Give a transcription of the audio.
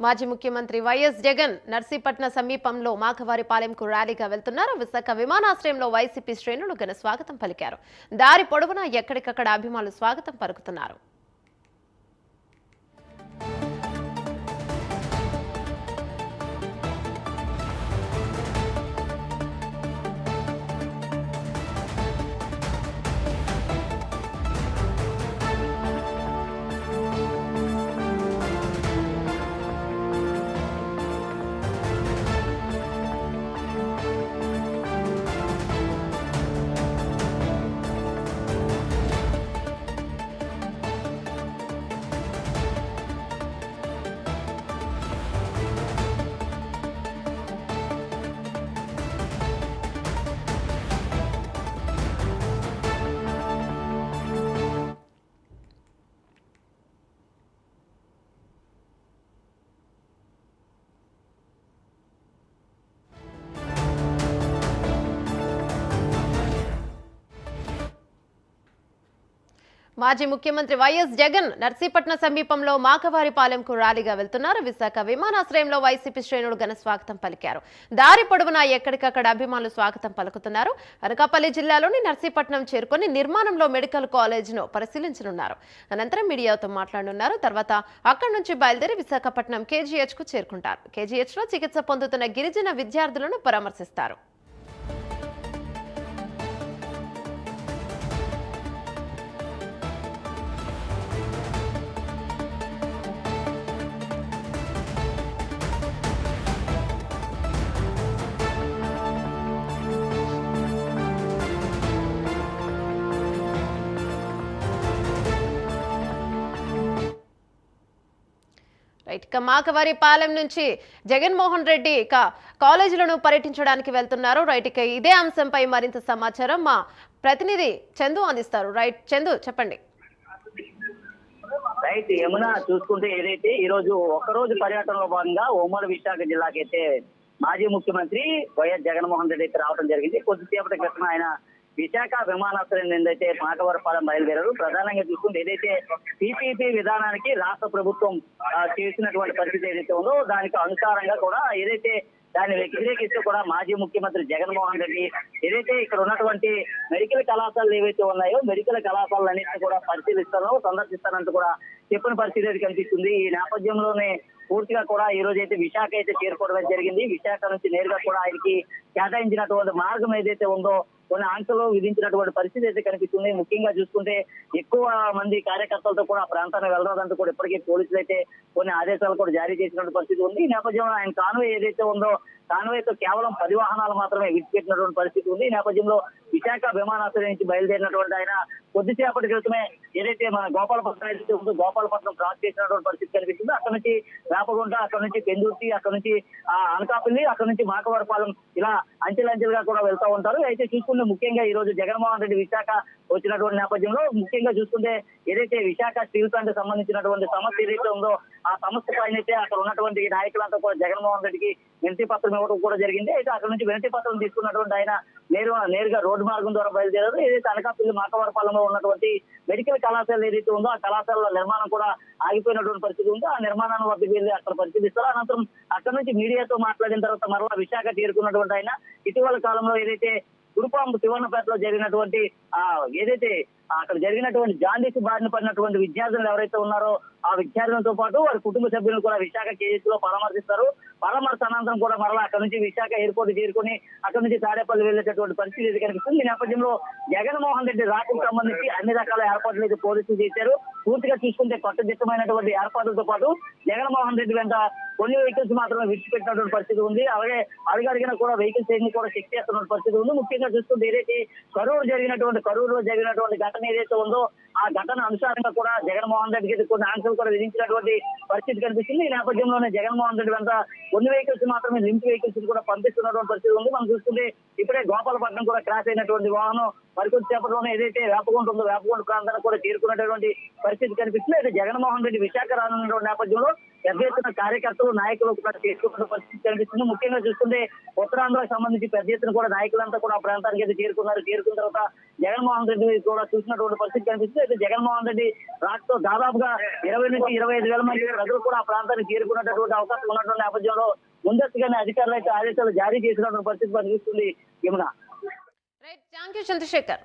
మాజీ ముఖ్యమంత్రి వైఎస్ జగన్ నర్సీపట్నం సమీపంలో మాఖవారిపాలెంకు ర్యాలీగా వెళ్తున్నారు. విశాఖ విమానాశ్రయంలో వైసీపీ శ్రేణులు ఘన స్వాగతం పలికారు. దారి పొడవునా ఎక్కడికక్కడ అభిమానులు స్వాగతం పలుకుతున్నారు. మాజీ ముఖ్యమంత్రి వైఎస్ జగన్ నర్సీపట్నం సమీపంలో మాఖవారిపాలెంకు ర్యాలీగా వెళ్తున్నారు. విశాఖ విమానాశ్రయంలో వైసీపీ శ్రేణులు ఘన స్వాగతం పలికారు. దారి పొడవునా ఎక్కడికక్కడ అభిమానులు స్వాగతం పలుకుతున్నారు. అనకాపల్లి జిల్లాలోని నర్సీపట్నం చేరుకొని నిర్మాణంలో మెడికల్ కాలేజ్ను పరిశీలించనున్నారు. అనంతరం మీడియాతో మాట్లాడనున్నారు. తర్వాత అక్కడి నుంచి బయలుదేరి విశాఖపట్నం కేజీహెచ్కు చేరుకుంటారు. కేజీహెచ్లో చికిత్స పొందుతున్న గిరిజన విద్యార్థులను పరామర్శిస్తారు. ఇక మాఖవారిపాలెం నుంచి జగన్మోహన్ రెడ్డి కాలేజీలను పర్యటించడానికి వెళ్తున్నారు. ఇక ఇదే అంశంపై మరింత సమాచారం మా ప్రతినిధి చందు అందిస్తారు. చందు చెప్పండి. యమున చూసుకుంటే ఏదైతే ఈ రోజు ఒక్కరోజు పర్యటనలో భాగంగా ఉమ్మడి విశాఖ జిల్లాకైతే మాజీ ముఖ్యమంత్రి వైఎస్ జగన్మోహన్ రెడ్డి అయితే రావడం జరిగింది. కొద్దిసేపటి క్రితం ఆయన విశాఖ విమానాశ్రయం నుండి మాఖవారిపాలెం బయలుదేరారు. ప్రధానంగా చూసుకుంటే ఏదైతే పీపీపీ విధానానికి రాష్ట్ర ప్రభుత్వం చేసినటువంటి పరిస్థితి ఏదైతే ఉందో దానికి అనుసారంగా కూడా ఏదైతే దాన్ని వ్యతిరేకిస్తూ కూడా మాజీ ముఖ్యమంత్రి జగన్మోహన్ రెడ్డి ఏదైతే ఇక్కడ ఉన్నటువంటి మెడికల్ కళాశాలలు ఏవైతే ఉన్నాయో మెడికల్ కళాశాలన్నింటినీ కూడా పరిశీలిస్తారో సందర్శిస్తారంటూ కూడా చెప్పిన పరిస్థితి కనిపిస్తుంది. ఈ నేపథ్యంలోనే పూర్తిగా కూడా ఈ రోజు అయితే విశాఖ అయితే చేరుకోవడం జరిగింది. విశాఖ నుంచి నేరుగా కూడా ఆయనకి కేటాయించినటువంటి మార్గం ఏదైతే ఉందో కొన్ని ఆంక్షలు విధించినటువంటి పరిస్థితి అయితే కనిపిస్తుంది. ముఖ్యంగా చూసుకుంటే ఎక్కువ మంది కార్యకర్తలతో కూడా ఆ ప్రాంతానికి వెళ్ళరాదంటూ కూడా ఇప్పటికే పోలీసులు అయితే కొన్ని ఆదేశాలు కూడా జారీ చేసినటువంటి పరిస్థితి ఉంది. ఈ నేపథ్యంలో ఆయన కాన్వాయ్ ఏదైతే ఉందో కాన్వాయ్తో కేవలం 10 వాహనాలు మాత్రమే విడిచిపెట్టినటువంటి పరిస్థితి ఉంది. ఈ నేపథ్యంలో విశాఖ విమానాశ్రయం నుంచి బయలుదేరినటువంటి ఆయన కొద్దిసేపటి క్రితమే ఏదైతే మన గోపాలపట్నం ఏదైతే ఉందో గోపాలపట్నం క్రాస్ చేసినటువంటి పరిస్థితి కనిపిస్తుంది. అక్కడ నుంచి వేపగుంట, అక్కడ నుంచి పెందుర్తి, అక్కడ నుంచి అనకాపల్లి, అక్కడ నుంచి మాఖవారిపాలెం ఇలా అంచెలంచెలుగా కూడా వెళ్తూ ఉంటారు. అయితే చూసుకుంటే ముఖ్యంగా ఈ రోజు జగన్మోహన్ రెడ్డి విశాఖ వచ్చినటువంటి నేపథ్యంలో ముఖ్యంగా చూసుకుంటే ఏదైతే విశాఖ స్టీల్ ప్లాంట్ సంబంధించినటువంటి సమస్య ఏదైతే ఉందో ఆ సమస్య పైన అయితే అక్కడ ఉన్నటువంటి నాయకులంతా కూడా జగన్మోహన్ రెడ్డికి వినతి పత్రం ఇవ్వడం కూడా జరిగింది. అయితే అక్కడ నుంచి వినతి పత్రం తీసుకున్నటువంటి ఆయన నేరుగా రోడ్డు మార్గం ద్వారా బయలుదేరారు. ఏదైతే అనకాపల్లి మాఖవారిపాలెంలో ఉన్నటువంటి మెడికల్ కళాశాల ఏదైతే ఉందో ఆ కళాశాల నిర్మాణం కూడా ఆగిపోయినటువంటి పరిస్థితి ఉందో ఆ నిర్మాణాన్ని వద్దకు వెళ్ళి అక్కడ పరిశీలిస్తారు. అనంతరం అక్కడ నుంచి మీడియాతో మాట్లాడిన తర్వాత మరలా విశాఖ చేరుకున్నటువంటి ఆయన ఇటీవల కాలంలో ఏదైతే గురుపాంబ శివన్నపేటలో జరిగినటువంటి ఏదైతే అక్కడ జరిగినటువంటి జాండీస్ బారిన పడినటువంటి విద్యార్థులు ఎవరైతే ఉన్నారో ఆ విద్యార్థులతో పాటు వారి కుటుంబ సభ్యులను కూడా విశాఖ కేజీలో పరామర్శిస్తారు. పరామర్శ అనంతరం కూడా మరలా అక్కడ నుంచి విశాఖ ఎయిర్పోర్ట్ చేరుకుని అక్కడ నుంచి తాడేపల్లి వెళ్లేటటువంటి పరిస్థితి కనిపిస్తుంది. ఈ నేపథ్యంలో జగన్మోహన్ రెడ్డి రాకకు సంబంధించి అన్ని రకాల ఏర్పాట్లు అయితే పోలీసులు చేశారు. పూర్తిగా చూసుకుంటే కట్టుదిట్టమైనటువంటి ఏర్పాట్లతో పాటు జగన్మోహన్ రెడ్డి వెంట కొన్ని వెహికల్స్ మాత్రమే విడిచిపెట్టినటువంటి పరిస్థితి ఉంది. అలాగే అడిగడిగిన కూడా వెహికల్స్ ఏమి కూడా చెక్ చేస్తున్న పరిస్థితి ఉంది. ముఖ్యంగా చూసుకుంటే ఏదైతే కరూరులో జరిగినటువంటి ఘటన ఏదైతే ఉందో ఆ ఘటన అనుసారంగా కూడా జగన్మోహన్ రెడ్డికి కొన్ని ఆంక్షలు కూడా విధించినటువంటి పరిస్థితి కనిపిస్తుంది. ఈ నేపథ్యంలోనే జగన్మోహన్ రెడ్డి వెంట కొన్ని వెహికల్స్ మాత్రమే లింక్ వెహికల్స్ కూడా పంపిస్తున్నటువంటి పరిస్థితి ఉంది. మనం చూసుకుంటే ఇప్పుడే గోపాలపట్నం కూడా క్రాష్ అయినటువంటి వాహనం మరికొద్ది సేపట్లోనే ఏదైతే వేపగుంట ఉందో వేపగుంట ప్రాంతానికి కూడా చేరుకున్నటువంటి పరిస్థితి కనిపిస్తుంది. అయితే జగన్మోహన్ రెడ్డి విశాఖ రానున్నటువంటి నేపథ్యంలో పెద్ద ఎత్తున కార్యకర్తలు నాయకులు కూడా చేరుకున్న పరిస్థితి కనిపిస్తుంది. ముఖ్యంగా చూస్తుంటే ఉత్తరాంధ్రకు సంబంధించి పెద్ద ఎత్తున కూడా నాయకులంతా కూడా ఆ ప్రాంతానికి అయితే చేరుకున్నారు. చేరుకున్న తర్వాత జగన్మోహన్ రెడ్డి కూడా చూసినటువంటి పరిస్థితి కనిపిస్తుంది. అయితే జగన్మోహన్ రెడ్డి రాష్ట్రంలో దాదాపుగా 20 నుంచి 25,000 మంది ప్రజలు కూడా ఆ ప్రాంతానికి చేరుకున్నటువంటి అవకాశం ఉన్నటువంటి నేపథ్యంలో ముందస్తుగానే అధికారులు అయితే ఆదేశాలు జారీ చేసినటువంటి పరిస్థితి కనిపిస్తుంది. Yamuna. Right, thank you Chandrasekhar.